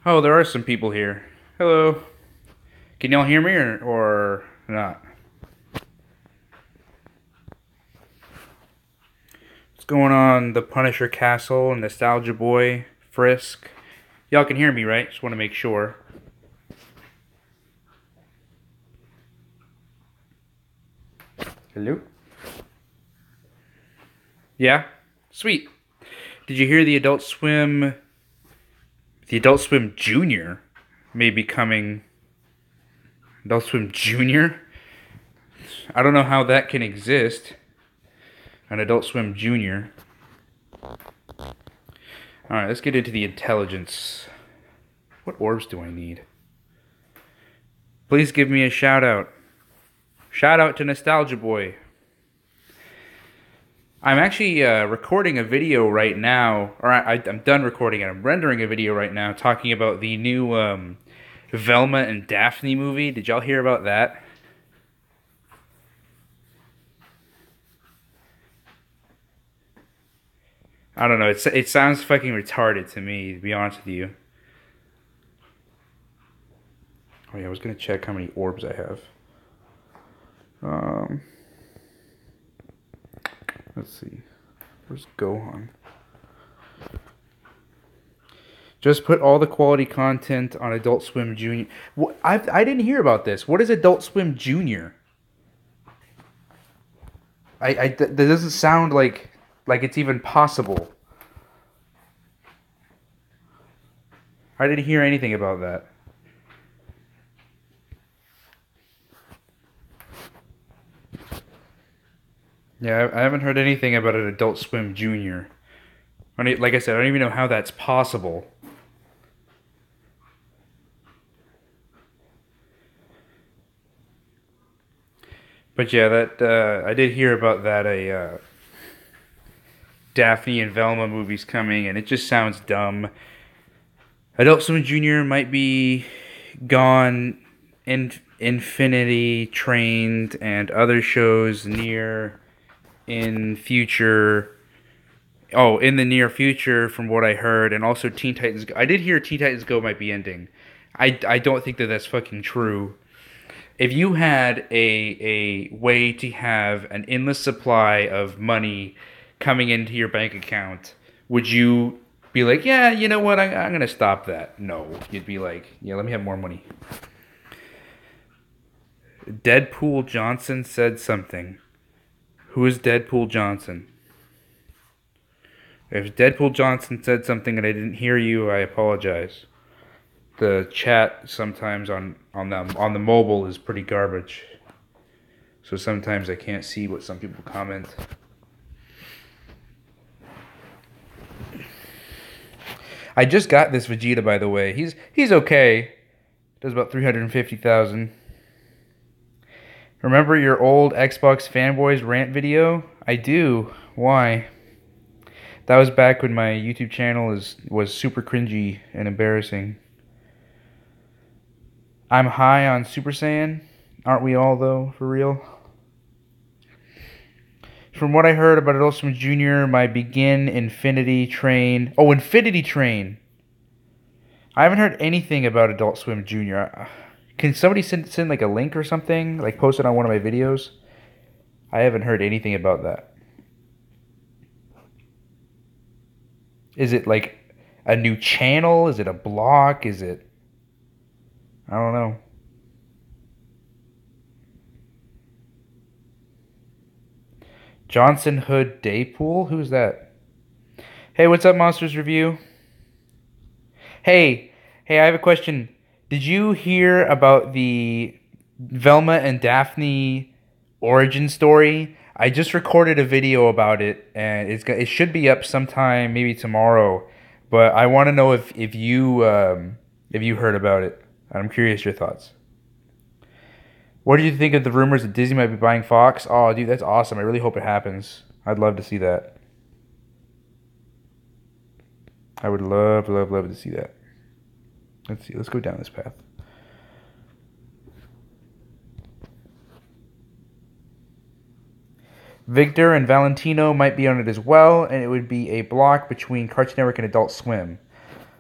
Oh, there are some people here. Hello. Can y'all hear me or not? What's going on? The Punisher Castle, Nostalgia Boy, Frisk. Y'all can hear me, right? Just want to make sure. Hello? Yeah? Sweet. Did you hear the Adult Swim... The Adult Swim Junior may be coming... Adult Swim Junior? I don't know how that can exist. An Adult Swim Junior. Alright, let's get into the intelligence. What orbs do I need? Please give me a shout out. Shout out to Nostalgia Boy. I'm actually recording a video right now, or I'm done recording it. I'm rendering a video right now talking about the new Velma and Daphne movie. Did y'all hear about that? I don't know. It sounds fucking retarded to me, to be honest with you. Oh yeah, I was gonna check how many orbs I have. Let's see. Where's Gohan? Just put all the quality content on Adult Swim Junior. I didn't hear about this. What is Adult Swim Junior? That doesn't sound like it's even possible. I didn't hear anything about that. Yeah, I haven't heard anything about an Adult Swim Junior. Like I said, I don't even know how that's possible. But yeah, that I did hear about that Daphne and Velma movie's coming, and it just sounds dumb. Adult Swim Junior might be gone, Infinity Trained, and other shows in future. Oh, in the near future, from what I heard, and also Teen Titans Go. I did hear Teen Titans Go might be ending. I don't think that that's fucking true. If you had a way to have an endless supply of money coming into your bank account, would you be like, yeah, you know what, I'm going to stop that? No. You'd be like, yeah, let me have more money. Deadpool Johnson said something. Who is Deadpool Johnson? If Deadpool Johnson said something and I didn't hear you, I apologize. The chat sometimes on the mobile is pretty garbage. So sometimes I can't see what some people comment. I just got this Vegeta, by the way. He's okay. Does about 350,000. Remember your old Xbox fanboys rant video? I do. Why? That was back when my YouTube channel was super cringy and embarrassing. I'm high on Super Saiyan. Aren't we all, though, for real? From what I heard about Adult Swim Jr., my begin Infinity Train. Oh, Infinity Train! I haven't heard anything about Adult Swim Jr. Can somebody send like a link or something? Like post it on one of my videos? I haven't heard anything about that. Is it like a new channel? Is it a block? Is it... I don't know. Johnson Hood Daypool? Who's that? Hey, what's up, Monsters Review? Hey, I have a question. Did you hear about the Velma and Daphne origin story? I just recorded a video about it, and it should be up sometime, maybe tomorrow. But I want to know if you heard about it. I'm curious your thoughts. What do you think of the rumors that Disney might be buying Fox? Oh, dude, that's awesome. I really hope it happens. I'd love to see that. I would love to see that. Let's see. Let's go down this path. Victor and Valentino might be on it as well, and it would be a block between Cartoon Network and Adult Swim.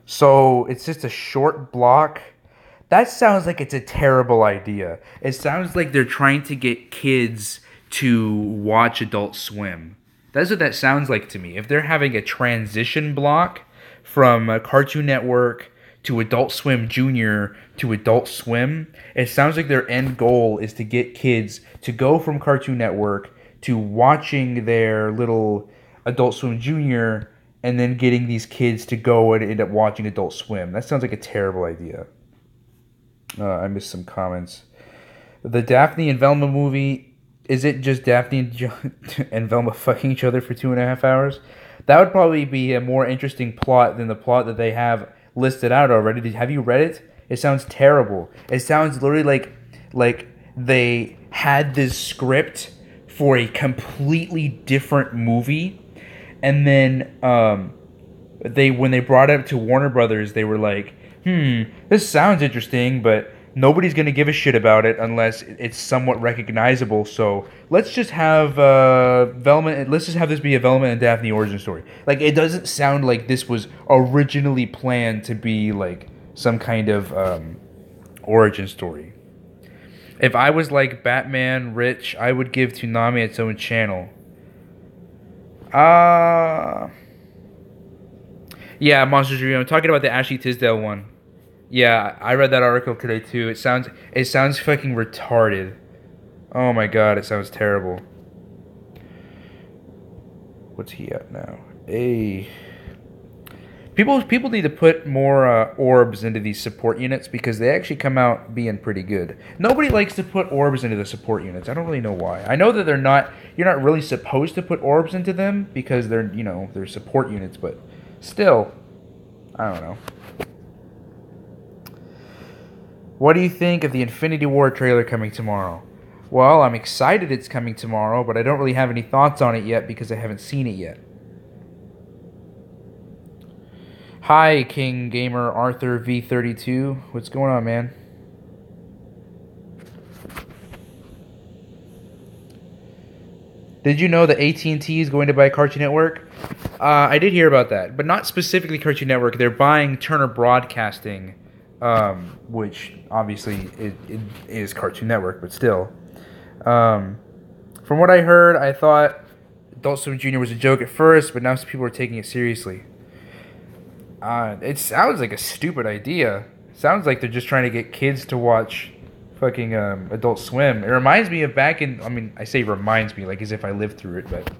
So it's just a short block. That sounds like it's a terrible idea. It sounds like they're trying to get kids to watch Adult Swim. That's what that sounds like to me. If they're having a transition block from Cartoon Network to Adult Swim Junior to Adult Swim, it sounds like their end goal is to get kids to go from Cartoon Network to watching their little Adult Swim Junior and then getting these kids to go and end up watching Adult Swim. That sounds like a terrible idea. I missed some comments. The Daphne and Velma movie, is it just Daphne and Velma fucking each other for 2.5 hours? That would probably be a more interesting plot than the plot that they have listed out already. Have you read it? It sounds terrible. It sounds literally like they had this script for a completely different movie, and then when they brought it up to Warner Brothers, they were like, this sounds interesting, but nobody's going to give a shit about it unless it's somewhat recognizable. So let's just have Velma. Let's just have this be a Velma and Daphne origin story. Like, it doesn't sound like this was originally planned to be like some kind of origin story. If I was like Batman rich, I would give Toonami its own channel. Yeah, Monsters Dream. I'm talking about the Ashley Tisdale one. Yeah, I read that article today too. It sounds fucking retarded. Oh my god, it sounds terrible. What's he at now? People need to put more orbs into these support units because they actually come out being pretty good. Nobody likes to put orbs into the support units. I don't really know why. I know that you're not really supposed to put orbs into them because they're support units, but still, I don't know. What do you think of the Infinity War trailer coming tomorrow? Well, I'm excited it's coming tomorrow, but I don't really have any thoughts on it yet because I haven't seen it yet. Hi, King Gamer Arthur V32. What's going on, man? Did you know that AT&T is going to buy Cartoon Network? I did hear about that, but not specifically Cartoon Network. They're buying Turner Broadcasting, which obviously it is Cartoon Network, but still. From what I heard, I thought Adult Swim Jr. was a joke at first, but now some people are taking it seriously. It sounds like a stupid idea. It sounds like they're just trying to get kids to watch fucking Adult Swim. It reminds me of I say reminds me like as if I lived through it, but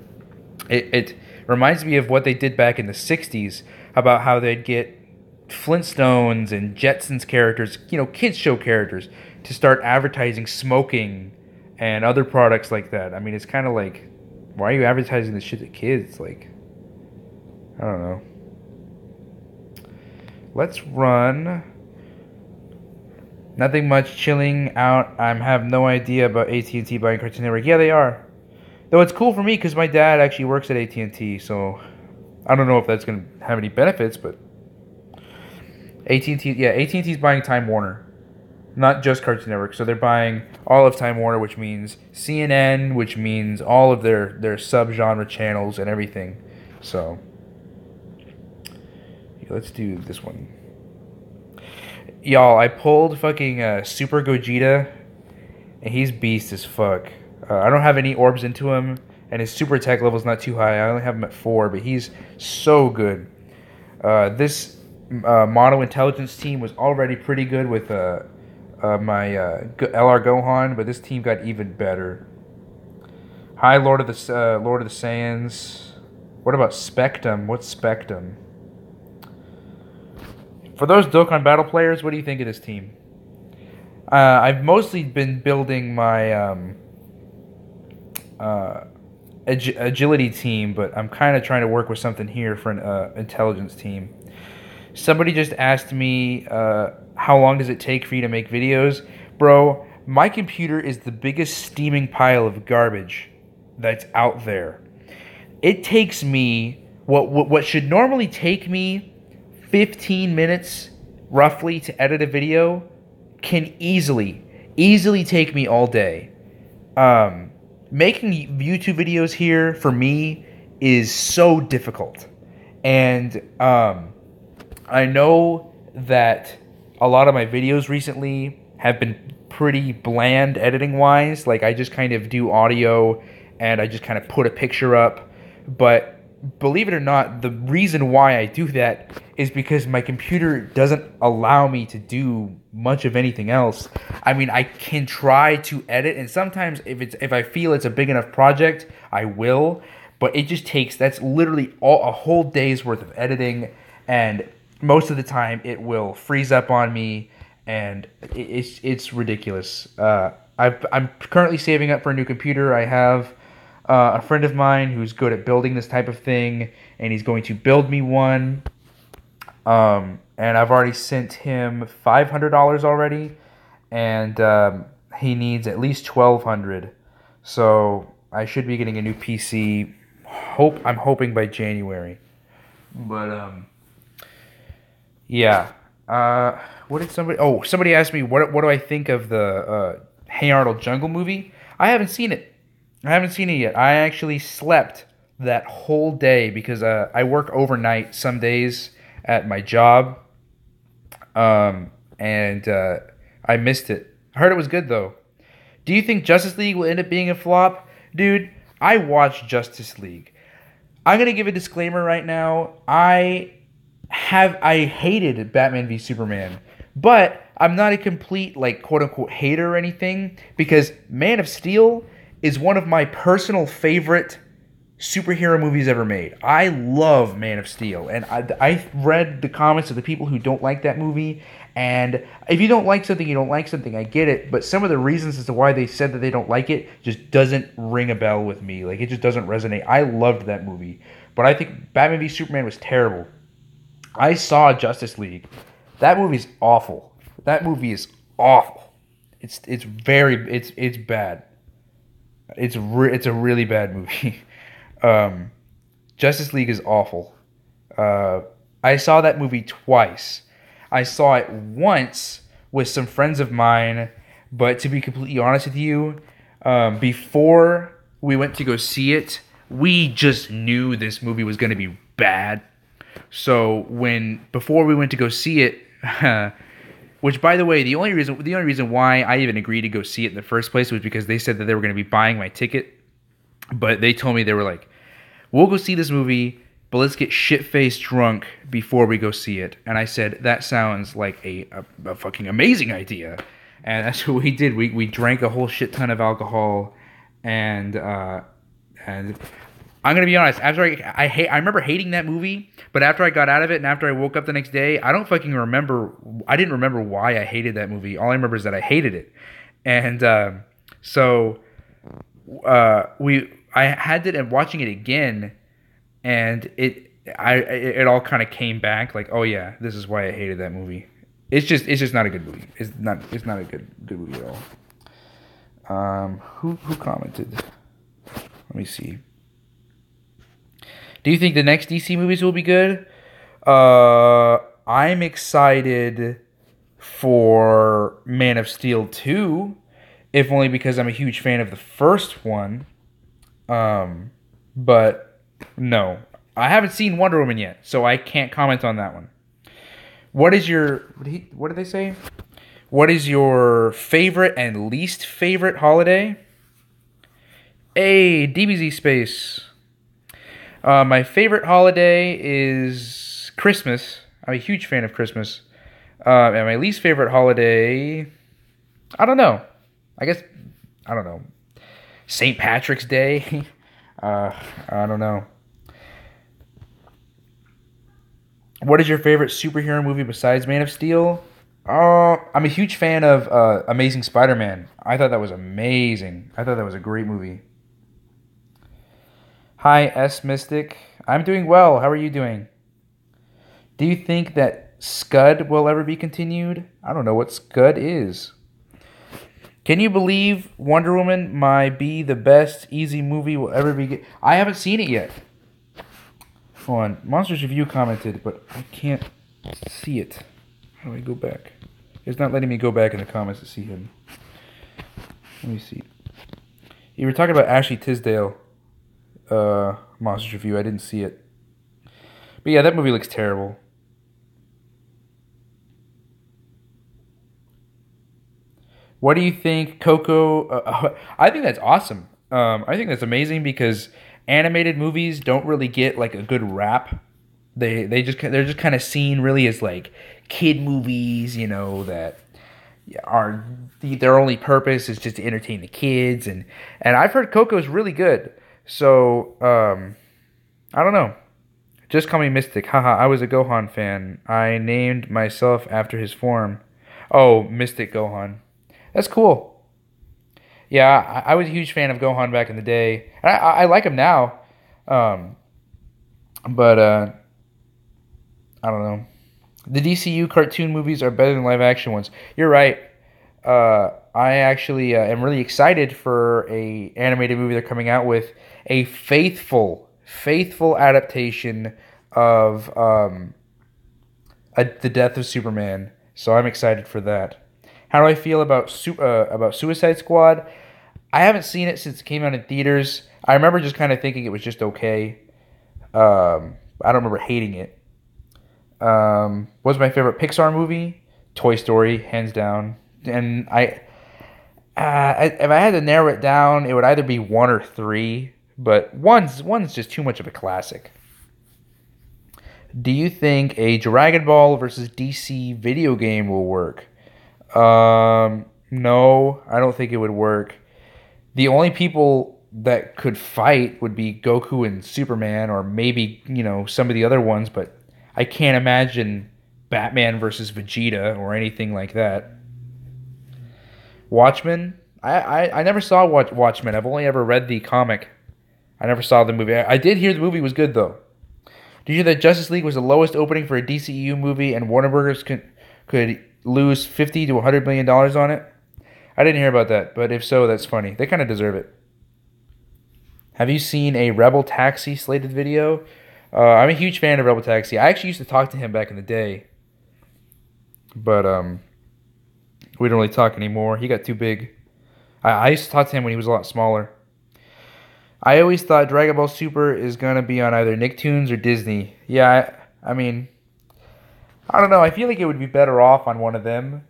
it reminds me of what they did back in the 60s about how they'd get Flintstones and Jetsons characters, kids show characters, to start advertising smoking and other products like that. I mean, it's kind of like, why are you advertising this shit to kids? Like, I don't know. Let's run. Nothing much, chilling out. I have no idea about AT&T buying Cartoon Network. Yeah, they are. Though it's cool for me because my dad actually works at AT&T, so I don't know if that's going to have any benefits, but AT&T's buying Time Warner, not just Cartoon Network. So they're buying all of Time Warner, which means CNN, which means all of their sub-genre channels and everything. So let's do this one. Y'all, I pulled fucking Super Gogeta, and he's beast as fuck. I don't have any orbs into him, and his super attack level's not too high. I only have him at 4, but he's so good. This Mono Intelligence team was already pretty good with my LR Gohan, but this team got even better. Hi, Lord of the Saiyans. What about Spectum? What's Spectum? For those Dokkan Battle players, what do you think of this team? I've mostly been building my agility team, but I'm kind of trying to work with something here for an intelligence team. Somebody just asked me, how long does it take for you to make videos? Bro, my computer is the biggest steaming pile of garbage that's out there. It takes me, what should normally take me 15 minutes roughly to edit a video can easily take me all day. Making YouTube videos here for me is so difficult, and I know that a lot of my videos recently have been pretty bland editing wise. Like I just kind of do audio and I just kind of put a picture up. But believe it or not, the reason why I do that is because my computer doesn't allow me to do much of anything else. I mean, I can try to edit, and sometimes if I feel it's a big enough project, I will. But it just takes that's literally a whole day's worth of editing, and most of the time it will freeze up on me, and it's ridiculous. I'm currently saving up for a new computer. I have a friend of mine who's good at building this type of thing, and he's going to build me one. And I've already sent him $500 already, and he needs at least $1,200. So I should be getting a new PC. I'm hoping by January. But yeah. What did somebody? Oh, somebody asked me what do I think of the Hey Arnold Jungle movie? I haven't seen it. I haven't seen it yet. I actually slept that whole day because I work overnight some days at my job, and I missed it. I heard it was good though. Do you think Justice League will end up being a flop? Dude, I watched Justice League. I'm gonna give a disclaimer right now. I hated Batman v Superman, but I'm not a complete like quote unquote hater or anything because Man of Steel is one of my personal favorite superhero movies ever made. I love Man of Steel, and I read the comments of the people who don't like that movie, and if you don't like something, you don't like something, I get it, but some of the reasons as to why they said that they don't like it just doesn't ring a bell with me. Like, it just doesn't resonate. I loved that movie, but I think Batman v Superman was terrible. I saw Justice League. That movie's awful. That movie is awful. It's bad. It's a really bad movie. Justice League is awful. I saw that movie twice. I saw it once with some friends of mine, but to be completely honest with you, before we went to go see it, we just knew this movie was going to be bad. So before we went to go see it, which by the way, the only reason why I even agreed to go see it in the first place was because they said that they were going to be buying my ticket. But they told me, they were like, we'll go see this movie, but let's get shit-faced drunk before we go see it. And I said, that sounds like a fucking amazing idea. And that's what we did. We drank a whole shit ton of alcohol, and I'm gonna be honest. After I remember hating that movie, but after I got out of it and after I woke up the next day, I don't fucking remember. I didn't remember why I hated that movie. All I remember is that I hated it, and I had it and watching it again, and it all kind of came back like, oh yeah, this is why I hated that movie. It's just not a good movie. It's not a good movie at all. Who commented? Let me see. Do you think the next DC movies will be good? I'm excited for Man of Steel 2, if only because I'm a huge fan of the first one. But no, I haven't seen Wonder Woman yet, so I can't comment on that one. What did they say? What is your favorite and least favorite holiday? Hey, DBZ Space. My favorite holiday is Christmas. I'm a huge fan of Christmas. And my least favorite holiday, I don't know. I don't know. St. Patrick's Day. I don't know. What is your favorite superhero movie besides Man of Steel? I'm a huge fan of Amazing Spider-Man. I thought that was amazing. I thought that was a great movie. Hi, S Mystic. I'm doing well. How are you doing? Do you think that Scud will ever be continued? I don't know what Scud is. Can you believe Wonder Woman might be the best easy movie will ever be? I haven't seen it yet. Hold on. Monsters Review commented, but I can't see it. How do I go back? It's not letting me go back in the comments to see him. Let me see. You were talking about Ashley Tisdale. Monsters Review. I didn't see it. But yeah, that movie looks terrible. What do you think, Coco? I think that's awesome. I think that's amazing because animated movies don't really get like a good rap. They're just kind of seen really as like kid movies, that are their only purpose is just to entertain the kids, and I've heard Coco's really good. So I don't know. Just call me Mystic. Haha, I was a Gohan fan. I named myself after his form. Oh, Mystic Gohan. That's cool. Yeah, I was a huge fan of Gohan back in the day. I like him now. Um, but I don't know. The DCU cartoon movies are better than live action ones. You're right. I actually am really excited for a animated movie they're coming out with, a faithful adaptation of the death of Superman. So I'm excited for that. How do I feel about Suicide Squad? I haven't seen it since it came out in theaters. I remember just kind of thinking it was just okay. I don't remember hating it. What's my favorite Pixar movie? Toy Story, hands down. And if I had to narrow it down, it would either be one or three. But one's just too much of a classic. Do you think a Dragon Ball versus DC video game will work? No, I don't think it would work. The only people that could fight would be Goku and Superman, or maybe, some of the other ones, but I can't imagine Batman versus Vegeta or anything like that. Watchmen? I never saw Watchmen. I've only ever read the comic. I never saw the movie. I did hear the movie was good, though. Did you hear that Justice League was the lowest opening for a DCEU movie and Warner Brothers could lose $50 to $100 million on it? I didn't hear about that, but if so, that's funny. They kind of deserve it. Have you seen a Rebel Taxi slated video? I'm a huge fan of Rebel Taxi. I actually used to talk to him back in the day, but we don't really talk anymore. He got too big. I used to talk to him when he was a lot smaller. I always thought Dragon Ball Super is going to be on either Nicktoons or Disney. Yeah, I mean, I don't know. I feel like it would be better off on one of them,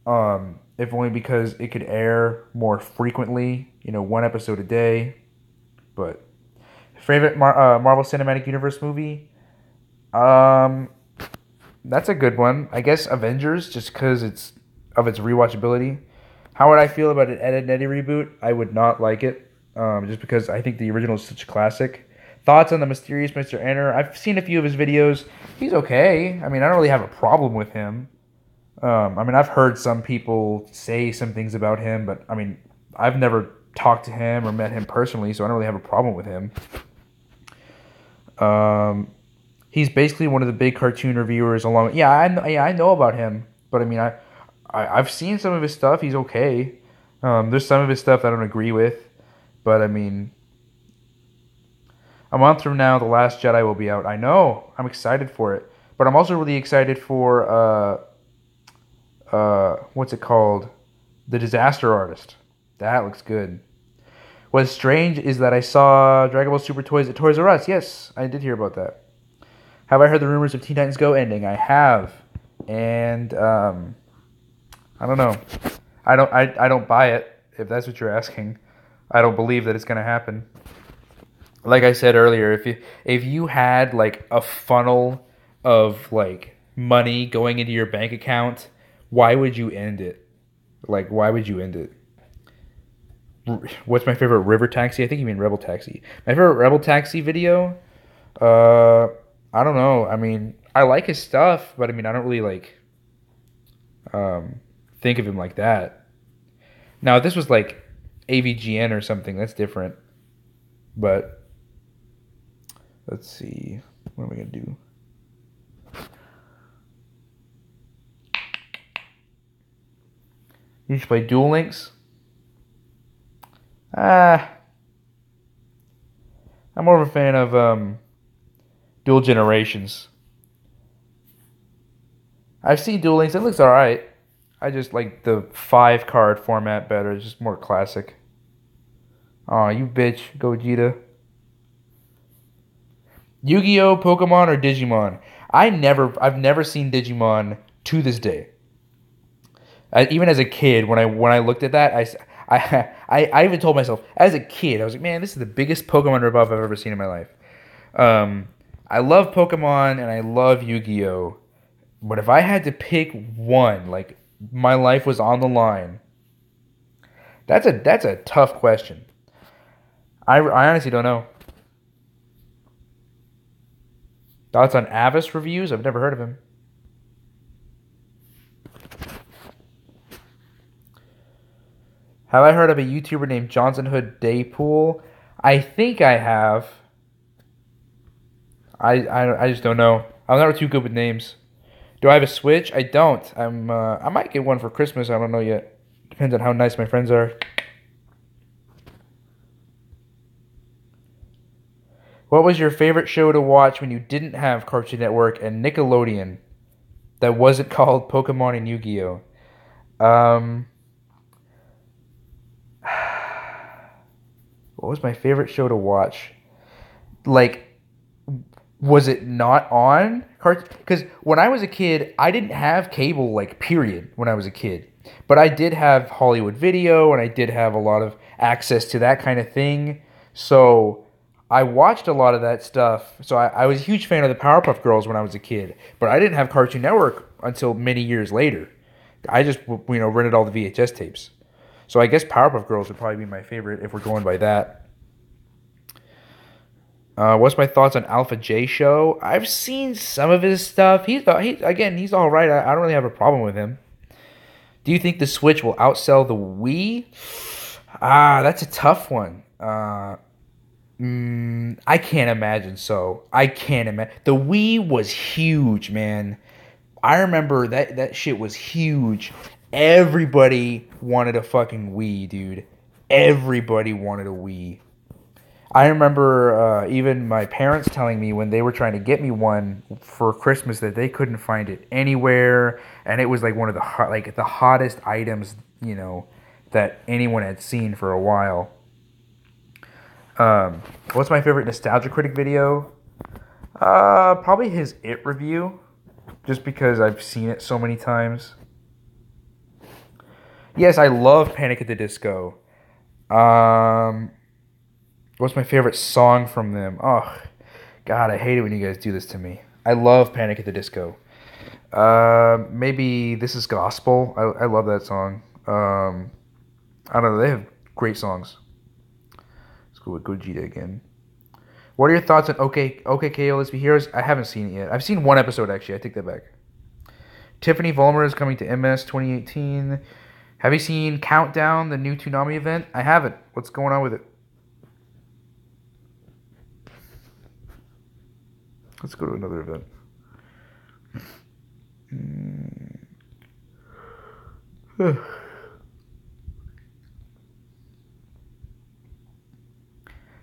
if only because it could air more frequently, one episode a day. But favorite Marvel Cinematic Universe movie? That's a good one. I guess Avengers, just because its rewatchability. How would I feel about an Ed, Edd n Eddy reboot? I would not like it, just because I think the original is such a classic. Thoughts on the mysterious Mr. Enter? I've seen a few of his videos. He's okay. I mean, I don't really have a problem with him. I've heard some people say some things about him, but I mean, I've never talked to him or met him personally, so I don't really have a problem with him. He's basically one of the big cartoon reviewers along. Yeah, I know about him, but I mean, I've seen some of his stuff. He's okay. There's some of his stuff I don't agree with, but I mean, a month from now, The Last Jedi will be out. I know. I'm excited for it, but I'm also really excited for what's it called? The Disaster Artist. That looks good. What's strange is that I saw Dragon Ball Super toys at Toys R Us. Yes, I did hear about that. Have I heard the rumors of Teen Titans Go ending? I have, and I don't know. I don't buy it, if that's what you're asking. I don't believe that it's gonna happen. Like I said earlier, if you had like a funnel of like money going into your bank account, why would you end it? Like, why would you end it? What's my favorite River Taxi? I think you mean Rebel Taxi. My favorite Rebel Taxi video? I don't know. I mean, I like his stuff, but I mean, I don't really like think of him like that. Now, if this was like AVGN or something, that's different. But let's see. What am I going to do? You should play Duel Links. I'm more of a fan of Dual Generations. I've seen Duel Links. It looks alright. I just like the 5-card format better. It's just more classic. Aw, you bitch. Gogeta. Yu-Gi-Oh, Pokemon, or Digimon? I've never seen Digimon to this day. Even as a kid, when I looked at that, I even told myself as a kid, I was like, man, this is the biggest Pokemon ripoff I've ever seen in my life. Um, I love Pokemon and I love Yu-Gi-Oh, but if I had to pick one, like my life was on the line, that's a tough question. I honestly don't know. Thoughts on Avis reviews? I've never heard of him. Have I heard of a YouTuber named Johnson Hood Daypool? I think I have. I just don't know. I'm not too good with names. Do I have a Switch? I don't. I might get one for Christmas. I don't know yet. Depends on how nice my friends are. What was your favorite show to watch when you didn't have Cartoon Network and Nickelodeon that wasn't called Pokemon and Yu-Gi-Oh? Um, what was my favorite show to watch? Like, was it not on cartoon? Because when I was a kid, I didn't have cable, like, period, when I was a kid. But I did have Hollywood Video, and I did have a lot of access to that kind of thing. So I watched a lot of that stuff. So I was a huge fan of the Powerpuff Girls when I was a kid. But I didn't have Cartoon Network until many years later. I just, rented all the VHS tapes. So I guess Powerpuff Girls would probably be my favorite if we're going by that. What's my thoughts on Alpha J Show? I've seen some of his stuff. He's all right. I don't really have a problem with him. Do you think the Switch will outsell the Wii? That's a tough one. I can't imagine so. I can't imagine. The Wii was huge, man. I remember that shit was huge. Everybody wanted a fucking Wii, dude. Everybody wanted a Wii. I remember even my parents telling me when they were trying to get me one for Christmas that they couldn't find it anywhere, and it was like one of the hottest items, that anyone had seen for a while. What's my favorite Nostalgia Critic video? Probably his It review, just because I've seen it so many times. Yes, I love Panic at the Disco. What's my favorite song from them? Oh, God, I hate it when you guys do this to me. I love Panic at the Disco. Maybe This Is Gospel. I love that song. I don't know. They have great songs. Let's go with Gogeta again. What are your thoughts on OKKO Let's Be Heroes? I haven't seen it yet. I've seen one episode, actually. I take that back. Tiffany Vollmer is coming to MS 2018. Have you seen Countdown, the new Toonami event? I haven't. What's going on with it? Let's go to another event.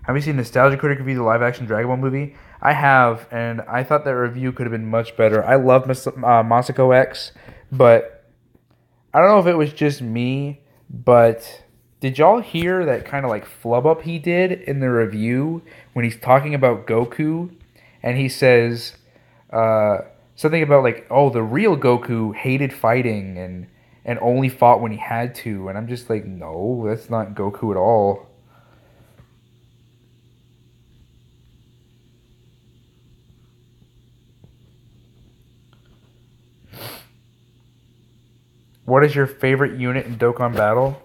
Have you seen Nostalgia Critic review the live-action Dragon Ball movie? I have, and I thought that review could have been much better. I love Masako X, but I don't know if it was just me, but did y'all hear that kind of like flub up he did in the review when he's talking about Goku? And he says something about like, oh, the real Goku hated fighting and only fought when he had to. And I'm just like, no, that's not Goku at all. What is your favorite unit in Dokkan Battle?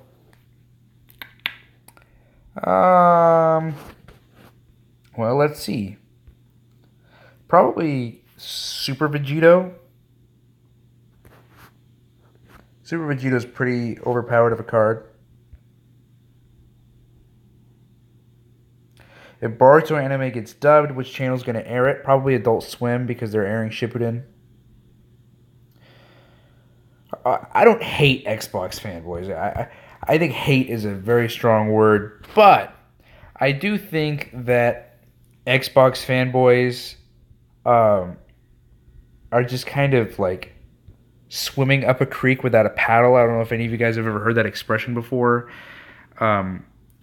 Well, let's see. Probably Super Vegito. Super Vegito's pretty overpowered of a card. If Boruto anime gets dubbed, which channel's going to air it? Probably Adult Swim because they're airing Shippuden. I don't hate Xbox fanboys. I think hate is a very strong word, but I do think that Xbox fanboys are just kind of like swimming up a creek without a paddle. I don't know if any of you guys have ever heard that expression before,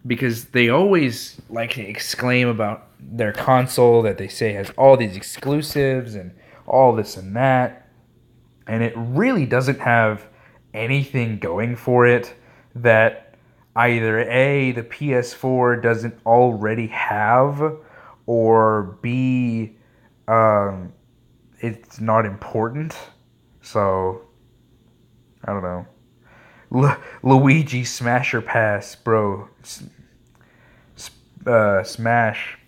because they always like to exclaim about their console that they say has all these exclusives and all this and that. And it really doesn't have anything going for it that either A, the PS4 doesn't already have, or B, it's not important. So, I don't know. Luigi Smasher Pass, bro. Smash.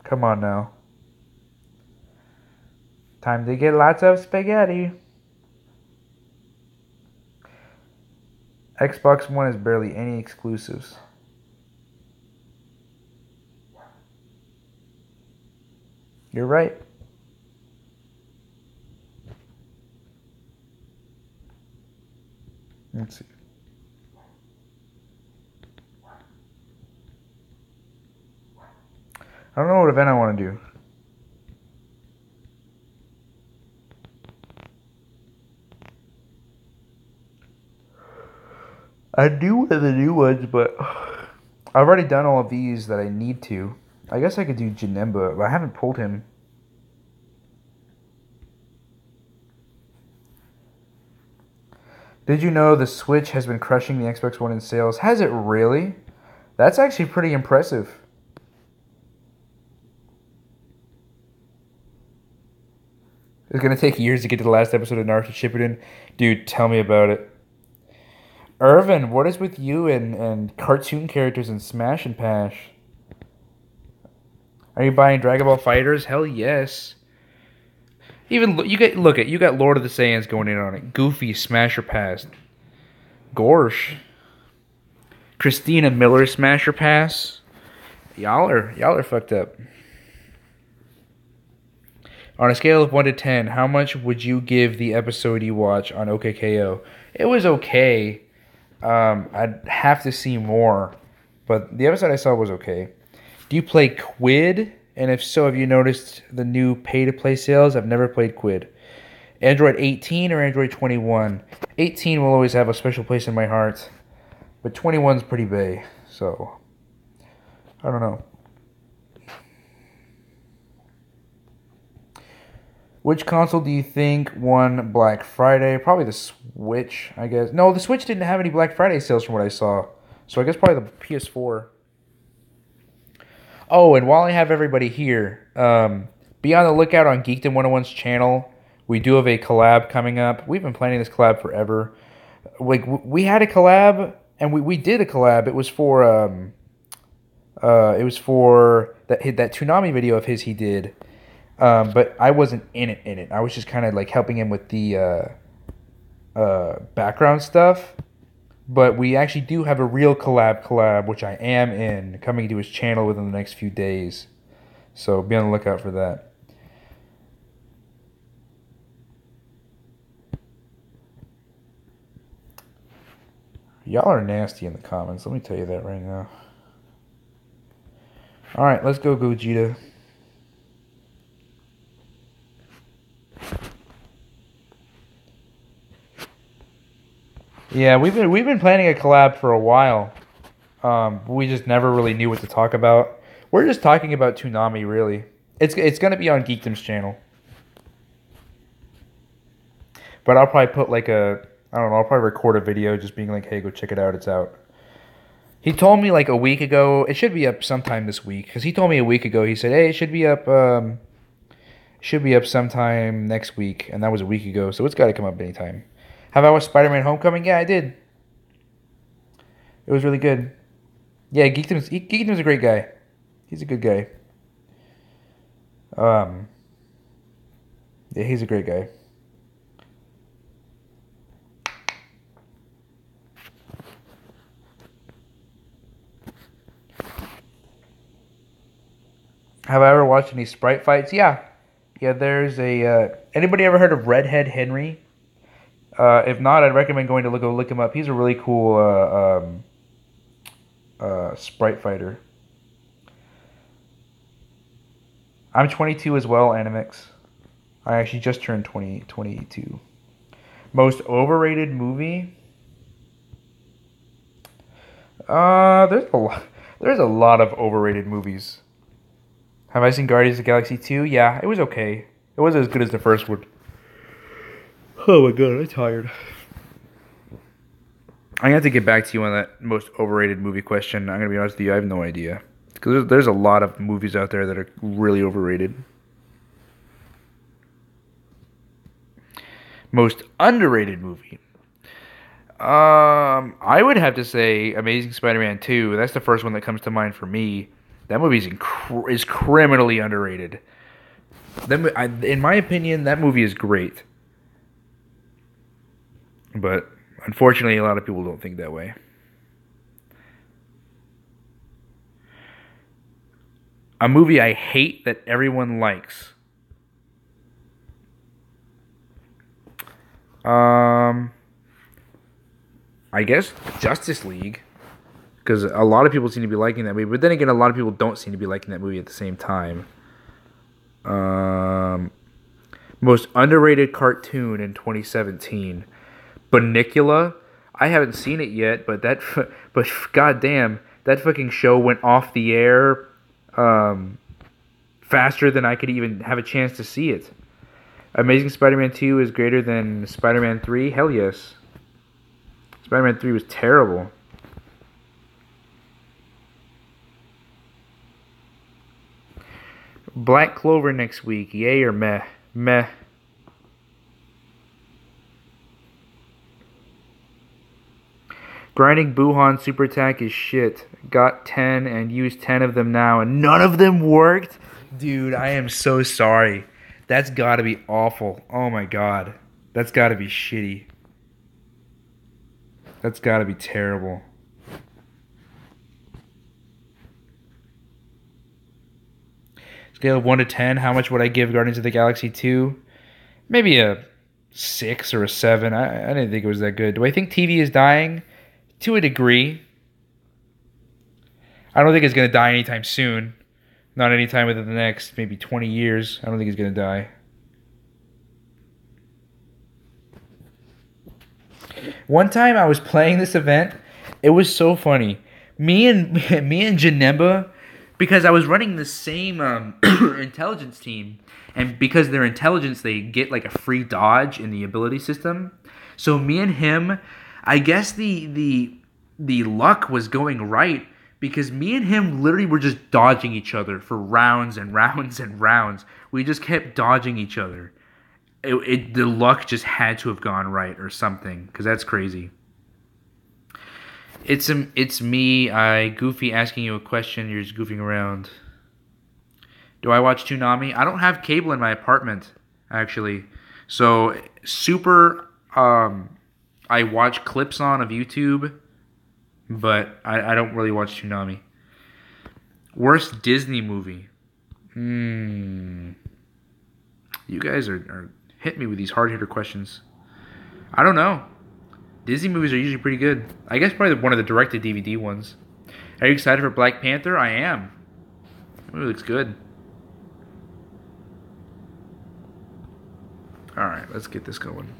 Come on now. Time to get lots of spaghetti. Xbox One has barely any exclusives. You're right. Let's see. I don't know what event I want to do. I do one of the new ones, but I've already done all of these that I need to. I guess I could do Janemba, but I haven't pulled him. Did you know the Switch has been crushing the Xbox One in sales? Has it really? That's actually pretty impressive. It's going to take years to get to the last episode of Naruto Shippuden. Dude, tell me about it. Irvin, what is with you and cartoon characters in Smash and Pash? Are you buying Dragon Ball Fighters? Hell yes. Even you got Lord of the Saiyans going in on it. Goofy, Smasher Pass. Gorsh. Christina Miller, Smasher Pass. Y'all are fucked up. On a scale of 1 to 10, how much would you give the episode you watch on OKKO? It was okay. I'd have to see more, but the episode I saw was okay. Do you play Quid? And if so, have you noticed the new pay-to-play sales? I've never played Quid. Android 18 or Android 21? 18 will always have a special place in my heart, but 21's pretty bae, so I don't know. Which console do you think won Black Friday? Probably the Switch, I guess. No, the Switch didn't have any Black Friday sales from what I saw, so I guess probably the PS4. Oh, and while I have everybody here, be on the lookout on Geekdom 101's channel. We do have a collab coming up. We've been planning this collab forever. Like we had a collab, and we did a collab. It was for that Toonami video of his he did. But I wasn't in it. I was just kind of like helping him with the background stuff. But we actually do have a real collab, which I am in, coming to his channel within the next few days. So be on the lookout for that. Y'all are nasty in the comments. Let me tell you that right now. Alright, let's go Gogeta. Yeah, we've been planning a collab for a while. We just never really knew what to talk about. We're just talking about Toonami, really. It's gonna be on Geekdom's channel. But I'll probably put like I don't know, I'll probably record a video just being like, hey, go check it out, it's out. He told me like a week ago, it should be up sometime this week. Because he told me a week ago, he said, hey, it should be up sometime next week. And that was a week ago, so it's gotta come up anytime. Have I watched Spider-Man Homecoming? Yeah, I did. It was really good. Yeah, Geekdom's a great guy. He's a good guy. Yeah, he's a great guy. Have I ever watched any Sprite fights? Yeah. Yeah, there's a... anybody ever heard of Redhead Henry? If not, I'd recommend going to go look him up. He's a really cool sprite fighter. I'm 22 as well, Animix. I actually just turned 22. Most overrated movie? There's a lot of overrated movies. Have I seen Guardians of the Galaxy 2? Yeah, it was okay. It wasn't as good as the first one. Oh my god, I'm tired. I'm gonna have to get back to you on that most overrated movie question. I'm gonna be honest with you, I have no idea. Because there's a lot of movies out there that are really overrated. Most underrated movie. I would have to say Amazing Spider-Man 2. That's the first one that comes to mind for me. That movie is criminally underrated. In my opinion, that movie is great. But unfortunately, a lot of people don't think that way. A movie I hate that everyone likes. I guess Justice League, because a lot of people seem to be liking that movie, but then again, a lot of people don't seem to be liking that movie at the same time. Most underrated cartoon in 2017, Bunnicula. I haven't seen it yet, but goddamn, that fucking show went off the air faster than I could even have a chance to see it. Amazing Spider-Man 2 is greater than Spider-Man 3? Hell yes. Spider-Man 3 was terrible. Black Clover next week. Yay or meh? Meh. Grinding Buhan Super Attack is shit. Got 10 and used 10 of them now, and none of them worked? Dude, I am so sorry. That's gotta be awful. Oh my god. That's gotta be shitty. That's gotta be terrible. Scale of 1 to 10, how much would I give Guardians of the Galaxy 2? Maybe a 6 or a 7. I didn't think it was that good. Do I think TV is dying? To a degree. I don't think it's going to die anytime soon. Not anytime within the next maybe 20 years. I don't think it's going to die. One time I was playing this event. It was so funny. Me and Janemba, because I was running the same intelligence team, and because they're intelligence, they get like a free dodge in the ability system. So me and him, I guess the luck was going right, because me and him literally were just dodging each other for rounds and rounds and rounds. We just kept dodging each other. The luck just had to have gone right or something, because that's crazy. It's me, Goofy, asking you a question. You're just goofing around. Do I watch Toonami? I don't have cable in my apartment, actually. So, I watch clips of YouTube, but I don't really watch Toonami. Worst Disney movie? You guys are hitting me with these hard-hitter questions. I don't know. Disney movies are usually pretty good. I guess probably one of the direct-to-DVD ones. Are you excited for Black Panther? I am. It looks good. Alright, let's get this going.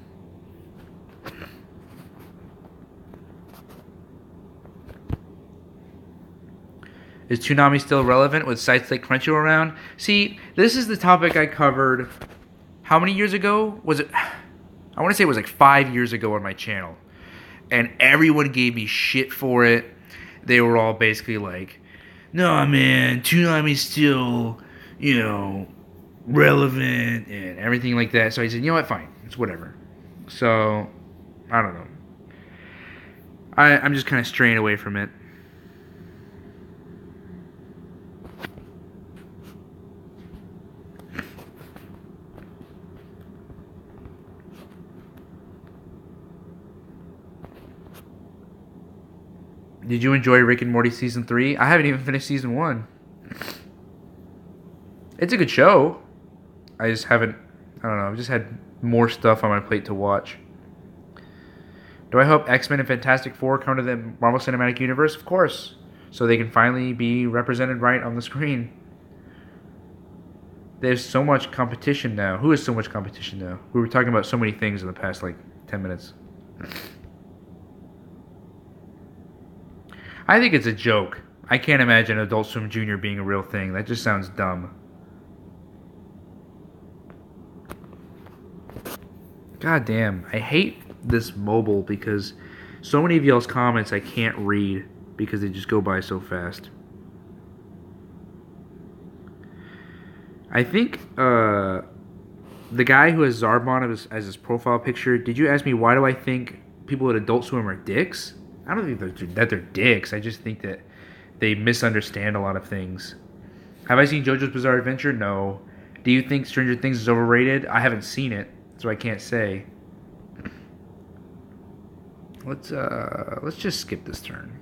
Is Toonami still relevant with sites like Crunchyroll around? See, this is the topic I covered. How many years ago? Was it? I want to say it was like 5 years ago on my channel. And everyone gave me shit for it. They were all basically like, no, man, Toonami's still, relevant and everything like that. So I said, you know what, fine. It's whatever. So, I don't know. I'm just kind of straying away from it. Did you enjoy Rick and Morty Season 3? I haven't even finished Season 1. It's a good show. I just haven't... I don't know. I've just had more stuff on my plate to watch. Do I hope X-Men and Fantastic Four come to the Marvel Cinematic Universe? Of course. So they can finally be represented right on the screen. There's so much competition now. Who has so much competition now? We were talking about so many things in the past, 10 minutes. I think it's a joke. I can't imagine Adult Swim Jr. being a real thing. That just sounds dumb. God damn. I hate this mobile because So many of y'all's comments I can't read because they just go by so fast. I think the guy who has Zarbon as his profile picture, did you ask me why do I think people at Adult Swim are dicks? I don't think that they're dicks. I just think that they misunderstand a lot of things. Have I seen JoJo's Bizarre Adventure? No. Do you think Stranger Things is overrated? I haven't seen it, so I can't say. Let's just skip this turn.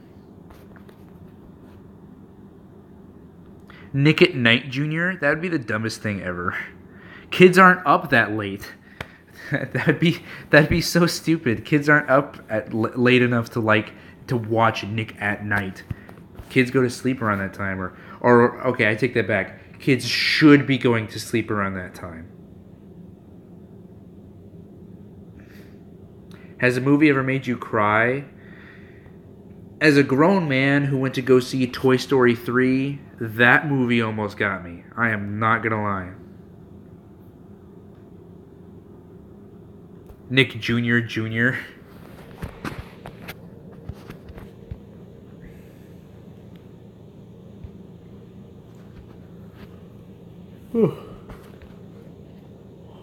Nick at Night Jr.? That would be the dumbest thing ever. Kids aren't up that late. that'd be so stupid. Kids aren't up at late enough to watch Nick at Night. Kids go to sleep around that time, or okay, I take that back. Kids should be going to sleep around that time. Has a movie ever made you cry? As a grown man who went to go see Toy Story 3, that movie almost got me. I am not gonna lie. Nick Jr. Jr.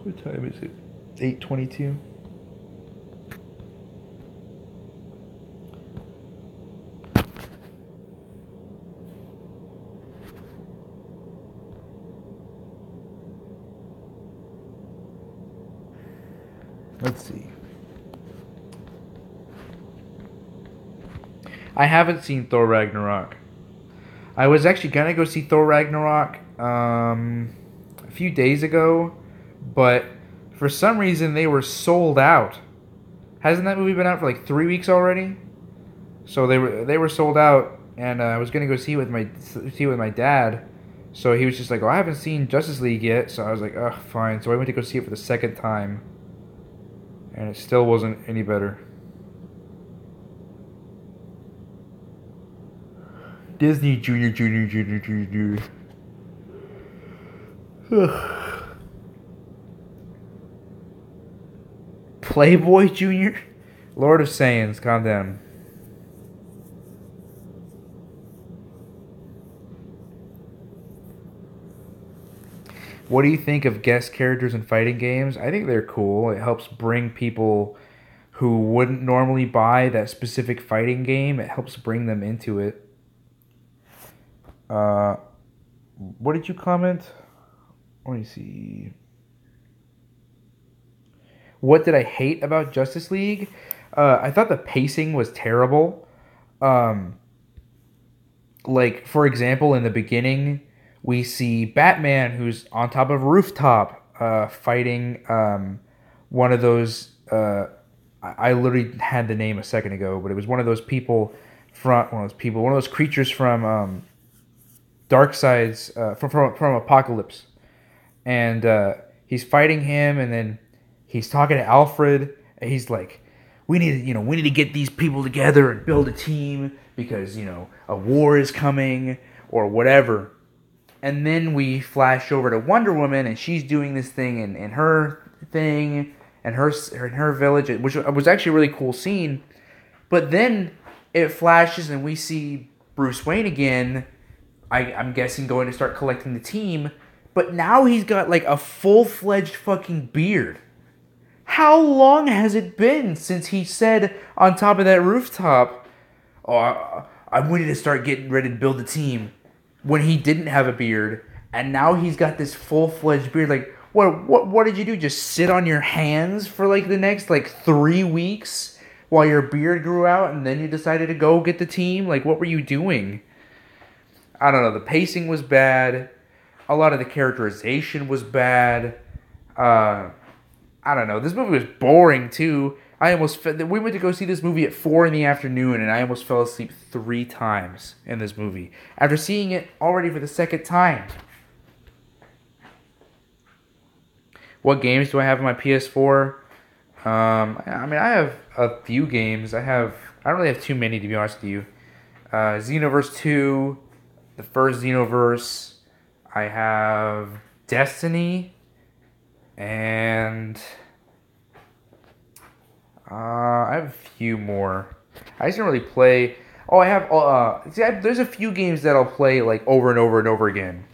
What time is it? 8:22. Let's see. I haven't seen Thor Ragnarok. I was actually gonna go see Thor Ragnarok a few days ago, but for some reason they were sold out. Hasn't that movie been out for like 3 weeks already? So they were sold out, and I was gonna go see it with my dad. So he was just like, "Oh, I haven't seen Justice League yet." So I was like, "Oh, fine." So I went to go see it for the second time, and it still wasn't any better. Disney Junior. Playboy Junior? Lord of Saiyans, calm down. What do you think of guest characters in fighting games? I think they're cool. It helps bring people who wouldn't normally buy that specific fighting game. It helps bring them into it. What did you comment? Let me see. What did I hate about Justice League? I thought the pacing was terrible. Like, for example, in the beginning, we see Batman who's on top of a rooftop fighting one of those... I literally had the name a second ago, but it was one of those people one of those creatures from Darkseid's from Apocalypse, and he's fighting him, and then he's talking to Alfred, and he's like, we need to get these people together and build a team because a war is coming or whatever. And then we flash over to Wonder Woman, and she's doing this thing in her thing and her village, which was actually a really cool scene. But then it flashes, and we see Bruce Wayne again. I'm guessing going to start collecting the team, but now he's got like a full-fledged fucking beard. How long has it been since he said on top of that rooftop, "Oh, I'm ready to start getting ready to build a team," when he didn't have a beard, and now he's got this full-fledged beard? Like, what did you do? Just sit on your hands for like the next 3 weeks while your beard grew out, and then you decided to go get the team? Like, what were you doing? I don't know. The pacing was bad. A lot of the characterization was bad. I don't know. This movie was boring too. We went to go see this movie at 4 p.m, and I almost fell asleep 3 times in this movie after seeing it already for the second time. What games do I have on my PS4? I have a few games. I don't really have too many, to be honest with you. Xenoverse 2, the first Xenoverse. I have Destiny, and I have a few more. I just don't really play. Oh, I have. There's a few games that I'll play like over and over and over again,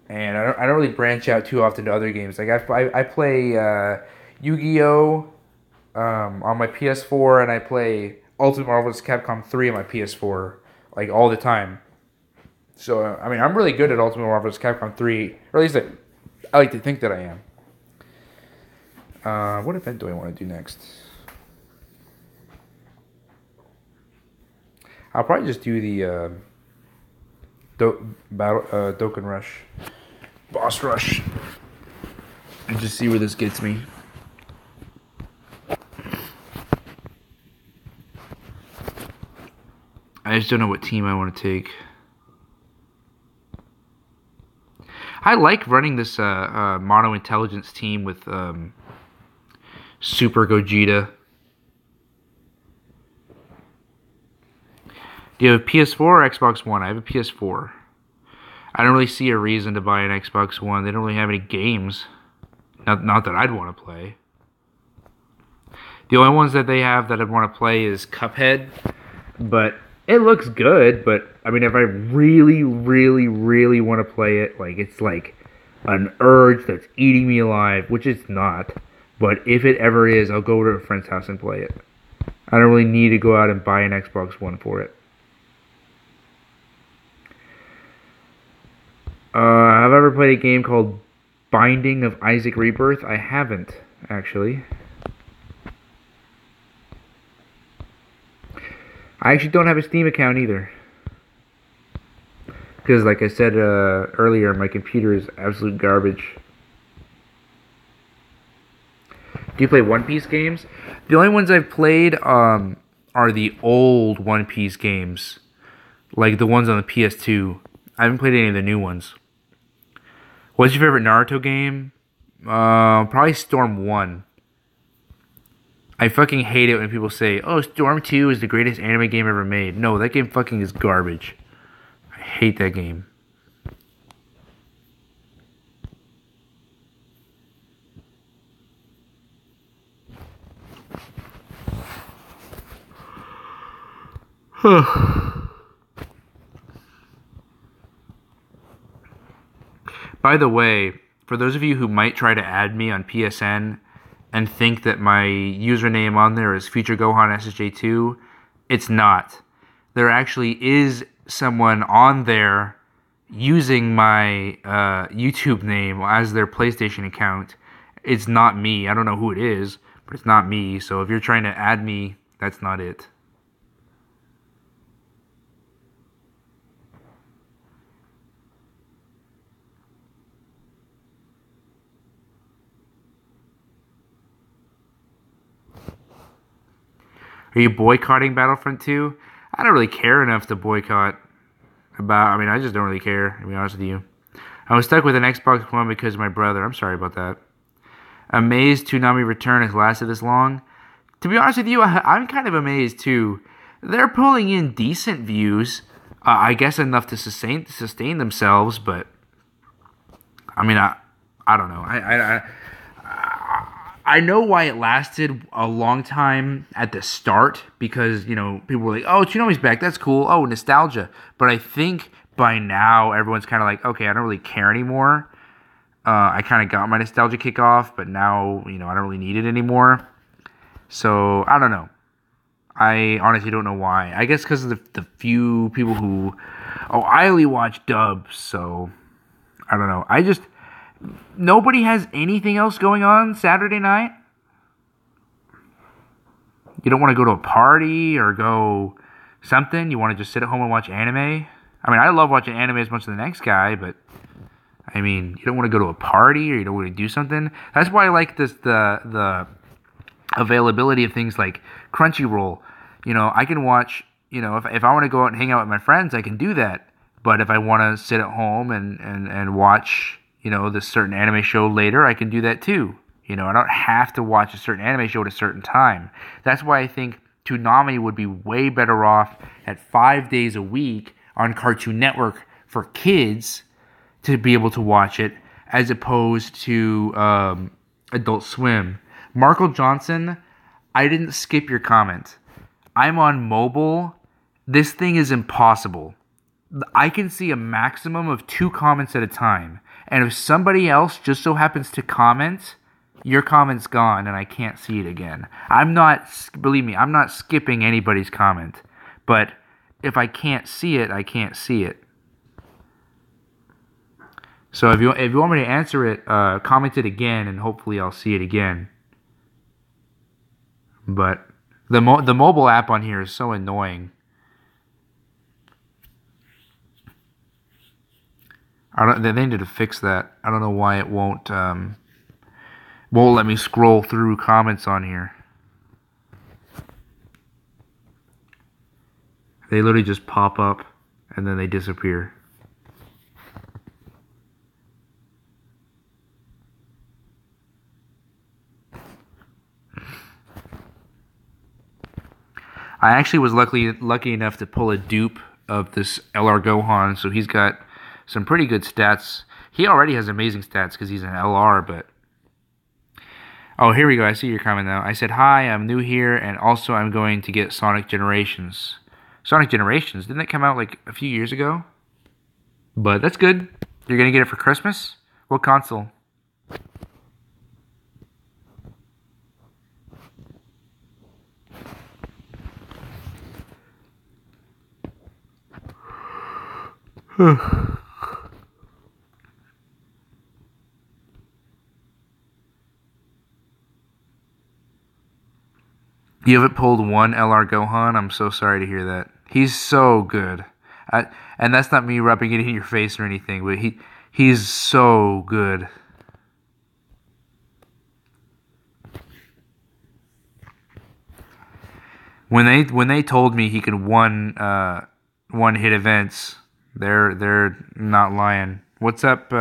and I don't really branch out too often to other games. Like I play Yu-Gi-Oh on my PS4, and I play Ultimate Marvel's Capcom 3 on my PS4 like all the time. So I mean, I'm really good at Ultimate Marvel's Capcom 3, or at least I like to think that I am. What event do I want to do next? I'll probably just do the Dokkan Rush, Boss Rush, and just see where this gets me. I just don't know what team I want to take. I like running this Mono Intelligence team with Super Gogeta. Do you have a PS4 or Xbox One? I have a PS4. I don't really see a reason to buy an Xbox One. They don't really have any games. Not that I'd want to play. The only ones that they have that I'd want to play is Cuphead. But it looks good. But, I mean, if I really, really, really want to play it, like, it's like an urge that's eating me alive, which it's not. But if it ever is, I'll go to a friend's house and play it. I don't really need to go out and buy an Xbox One for it. Have I ever played a game called Binding of Isaac Rebirth? I haven't, actually. I actually don't have a Steam account either. Because, like I said earlier, my computer is absolute garbage. Do you play One Piece games? The only ones I've played are the old One Piece games. Like the ones on the PS2. I haven't played any of the new ones. What's your favorite Naruto game? Probably Storm 1. I fucking hate it when people say, oh, Storm 2 is the greatest anime game ever made. No, that game fucking is garbage. I hate that game. By the way, for those of you who might try to add me on PSN and think that my username on there is FutureGohanSSJ2, it's not. There actually is someone on there using my YouTube name as their PlayStation account. It's not me. I don't know who it is, but it's not me. So if you're trying to add me, that's not it. Are you boycotting Battlefront 2? I don't really care enough to boycott. I just don't really care, to be honest with you. I was stuck with an Xbox One because of my brother. I'm sorry about that. Amazed Toonami Return has lasted this long. To be honest with you, I'm kind of amazed too. They're pulling in decent views. I guess enough to sustain themselves, but I mean, I don't know. I know why it lasted a long time at the start because, you know, people were like, oh, Toonami's back. That's cool. Oh, nostalgia. But I think by now everyone's kind of like, okay, I don't really care anymore. I kind of got my nostalgia kick off, but now, you know, I don't really need it anymore. So, I don't know. I honestly don't know why. I guess because of the few people who... Oh, I only watch dubs, so... I don't know. Nobody has anything else going on Saturday night? You don't want to go to a party or go something? You want to just sit at home and watch anime? I mean, I love watching anime as much as the next guy, but I mean, you don't want to go to a party or you don't want to do something? That's why I like the availability of things like Crunchyroll. You know, I can watch, you know, if I want to go out and hang out with my friends, I can do that. But if I want to sit at home and watch, you know, this certain anime show later, I can do that too. You know, I don't have to watch a certain anime show at a certain time. That's why I think Toonami would be way better off at 5 days a week on Cartoon Network for kids to be able to watch it, as opposed to Adult Swim. Markle Johnson, I didn't skip your comment. I'm on mobile, this thing is impossible. I can see a maximum of 2 comments at a time. And if somebody else just so happens to comment, your comment's gone and I can't see it again. Believe me, I'm not skipping anybody's comment. But if I can't see it, I can't see it. So if you want me to answer it, comment it again and hopefully I'll see it again. But the mobile app on here is so annoying. They need to fix that. I don't know why it won't let me scroll through comments on here. They literally just pop up and then they disappear. I actually was lucky enough to pull a dupe of this LR Gohan, so he's got some pretty good stats. He already has amazing stats because he's an LR, but... Oh, here we go. I see your comment now. I said, hi, I'm new here, and also I'm going to get Sonic Generations. Sonic Generations? Didn't that come out like a few years ago? But that's good. You're going to get it for Christmas? What console? You haven't pulled one LR Gohan? I'm so sorry to hear that. He's so good. And that's not me rubbing it in your face or anything, but he's so good. When they told me he could one hit events, they're not lying. What's up,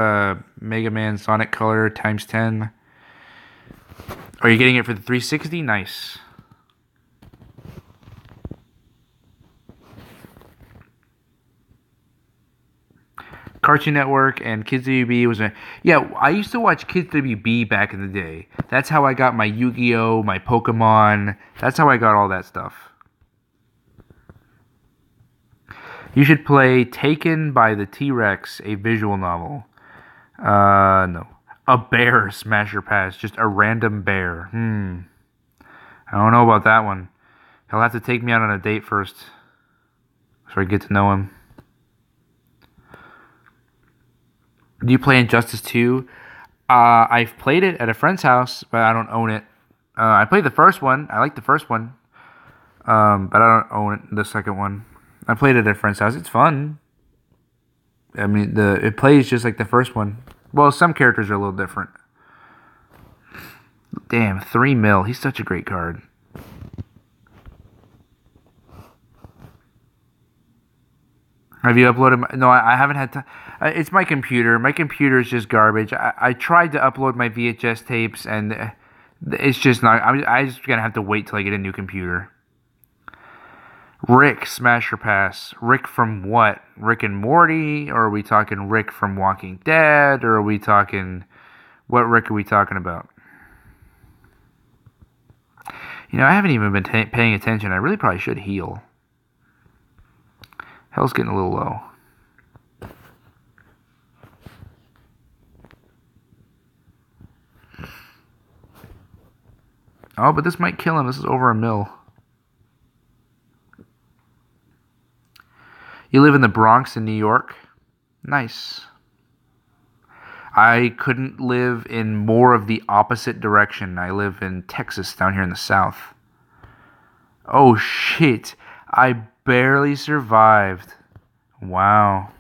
Mega Man Sonic Color ×10? Are you getting it for the 360? Nice. Cartoon Network and Kids WB was yeah, I used to watch Kids WB back in the day. That's how I got my Yu-Gi-Oh, my Pokemon. That's how I got all that stuff. You should play Taken by the T-Rex, a visual novel. No. A bear smasher pass, just a random bear. I don't know about that one. He'll have to take me out on a date first, so I get to know him. Do you play Injustice 2? I've played it at a friend's house, but I don't own it. I played the first one. I like the first one. But I don't own it, the second one. I played it at a friend's house. It's fun. I mean, it plays just like the first one. Well, some characters are a little different. Damn, 3 mil. He's such a great card. Have you uploaded? No, I haven't had time. It's my computer. My computer is just garbage. I tried to upload my VHS tapes, and it's just not. I'm just gonna have to wait till I get a new computer. Rick Smasher Pass. Rick from what? Rick and Morty? Or are we talking Rick from Walking Dead? Or are we talking... What Rick are we talking about? You know, I haven't even been paying attention. I really probably should heal. Hell's getting a little low. Oh, but this might kill him. This is over 1 mil. You live in the Bronx in New York? Nice. I couldn't live in more of the opposite direction. I live in Texas, down here in the South. Oh, shit. I barely survived. Wow.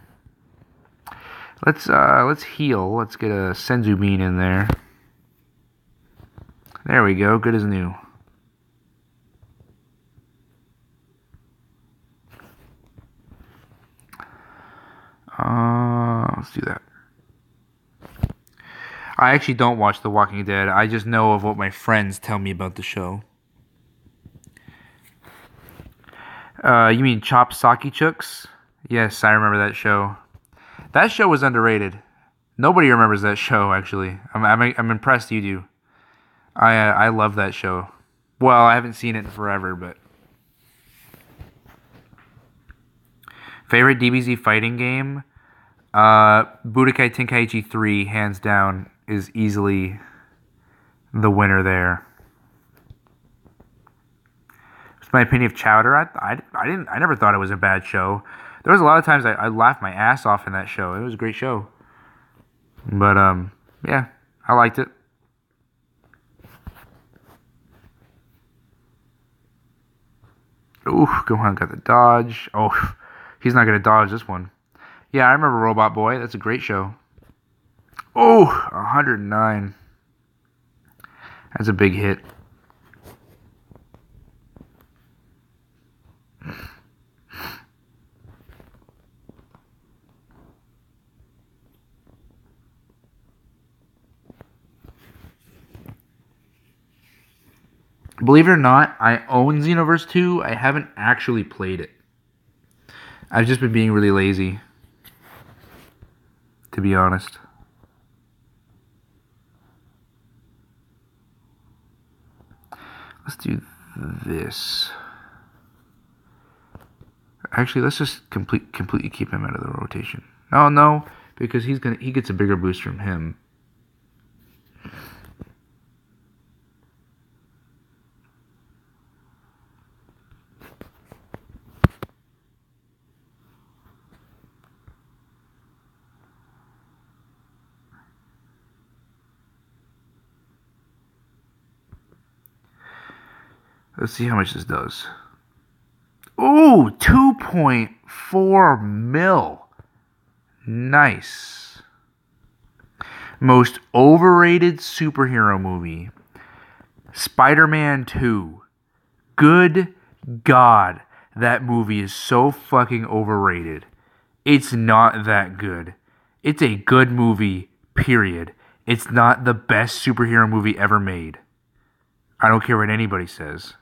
Let's heal. Let's get a Senzu Bean in there. There we go. Good as new. Let's do that. I actually don't watch The Walking Dead. I just know of what my friends tell me about the show. You mean Chop Saki Chooks? Yes, I remember that show. That show was underrated. Nobody remembers that show, actually. I'm impressed you do. I love that show. Well, I haven't seen it in forever, but... Favorite DBZ fighting game? Budokai Tenkaichi 3, hands down, is easily the winner there. It's my opinion of Chowder. I never thought it was a bad show. There was a lot of times I laughed my ass off in that show. It was a great show. But yeah, I liked it. Ooh, Gohan got the dodge. Oh, he's not gonna dodge this one. Yeah, I remember Robot Boy. That's a great show. Oh, 109. That's a big hit. Believe it or not, I own Xenoverse 2. I haven't actually played it. I've just been being really lazy, to be honest. Let's do this. Actually, let's just completely keep him out of the rotation. Oh no, because he gets a bigger boost from him. Let's see how much this does. Ooh, 2.4 mil. Nice. Most overrated superhero movie. Spider-Man 2. Good God, that movie is so fucking overrated. It's not that good. It's a good movie, period. It's not the best superhero movie ever made. I don't care what anybody says.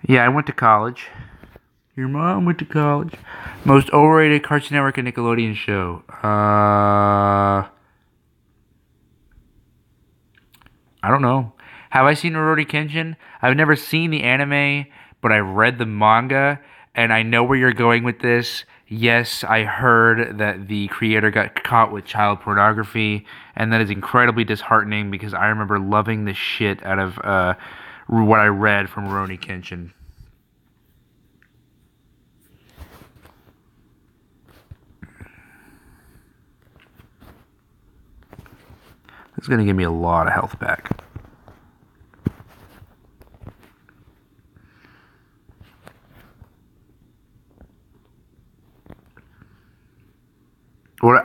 Yeah, I went to college. Your mom went to college. Most overrated Cartoon Network and Nickelodeon show. I don't know. Have I seen Rurouni Kenshin? I've never seen the anime, but I read the manga, and I know where you're going with this. Yes, I heard that the creator got caught with child pornography, and that is incredibly disheartening because I remember loving the shit out of what I read from Rurouni Kenshin. It's going to give me a lot of health back.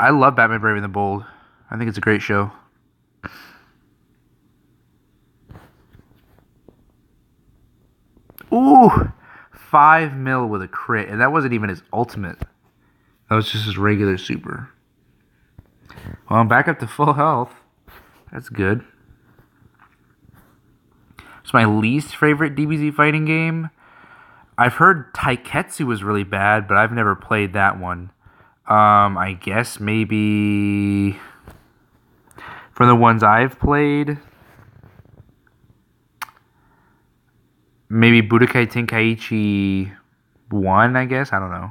I love Batman Brave and the Bold. I think it's a great show. Ooh! 5 mil with a crit. And that wasn't even his ultimate. That was just his regular super. Well, I'm back up to full health. That's good. It's my least favorite DBZ fighting game. I've heard Taiketsu was really bad, but I've never played that one. I guess maybe for the ones I've played, maybe Budokai Tenkaichi 1, I guess. I don't know.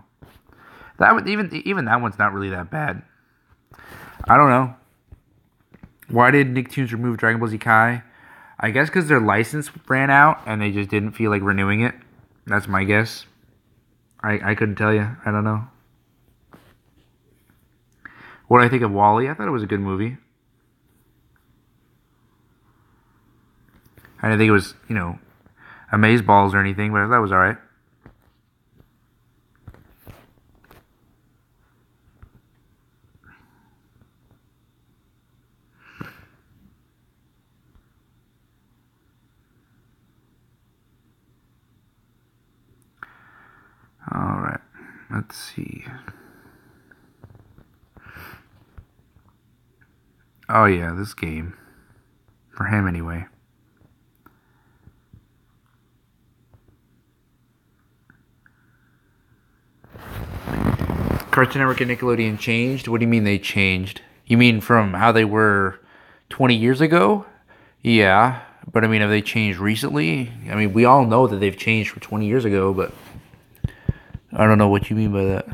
That would even that one's not really that bad. I don't know. Why did Nicktoons remove Dragon Ball Z Kai? I guess because their license ran out and they just didn't feel like renewing it. That's my guess. I couldn't tell you. I don't know. What do I think of Wall-E? I thought it was a good movie. I didn't think it was, amazeballs or anything, but I thought it was alright. Let's see. Oh yeah, this game. For him anyway. Cartoon Network and Nickelodeon changed? What do you mean they changed? You mean from how they were 20 years ago? Yeah, but I mean, have they changed recently? I mean, we all know that they've changed from 20 years ago, but I don't know what you mean by that.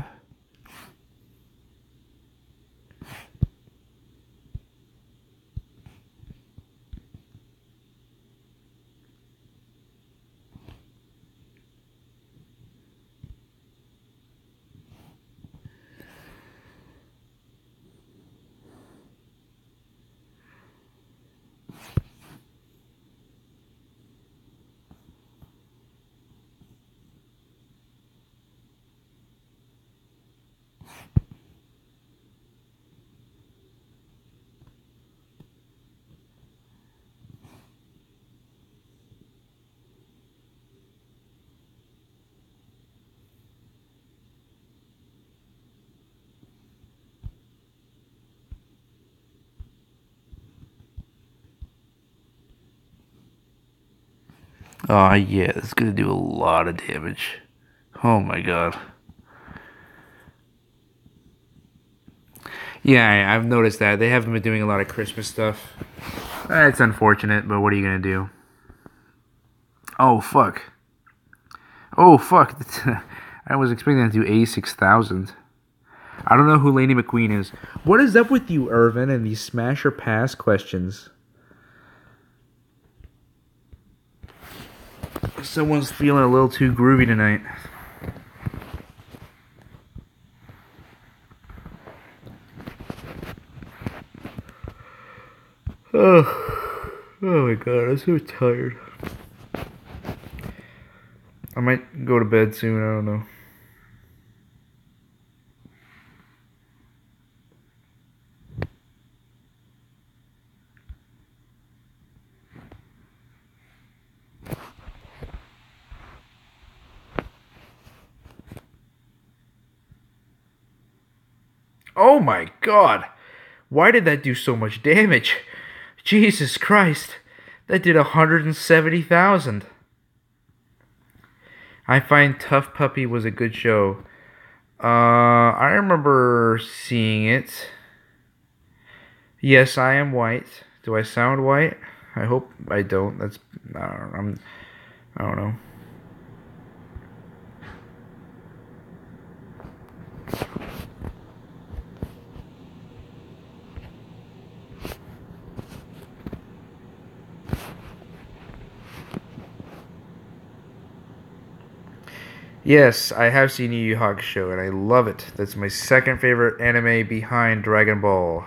Oh yeah, it's gonna do a lot of damage. Oh my god. Yeah, I've noticed that. They haven't been doing a lot of Christmas stuff. It's unfortunate, but what are you gonna do? Oh fuck. Oh fuck. I was expecting to do A6000. I don't know who Laney McQueen is. What is up with you, Irvin, and these smash or pass questions? Someone's feeling a little too groovy tonight. Oh my god, I'm so tired. I might go to bed soon, I don't know. Oh my god! Why did that do so much damage? Jesus Christ! That did 170,000. I find Tough Puppy was a good show. I remember seeing it. Yes, I am white. Do I sound white? I hope I don't. I don't know. Yes, I have seen Yu Yu Hakusho, and I love it. That's my second favorite anime behind Dragon Ball.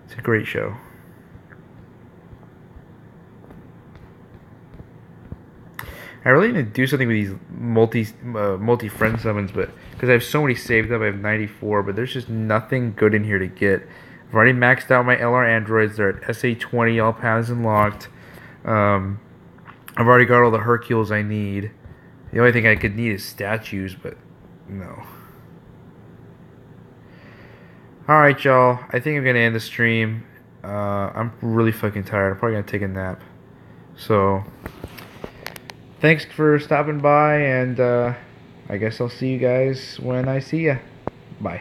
It's a great show. I really need to do something with these multi friend summons, but because I have so many saved up, I have 94, but there's just nothing good in here to get. I've already maxed out my LR androids. They're at SA20, all paths unlocked. I've already got all the Hercules I need. The only thing I could need is statues, but no. Alright, y'all. I think I'm going to end the stream. I'm really fucking tired. I'm probably going to take a nap. So, thanks for stopping by, and I guess I'll see you guys when I see ya. Bye.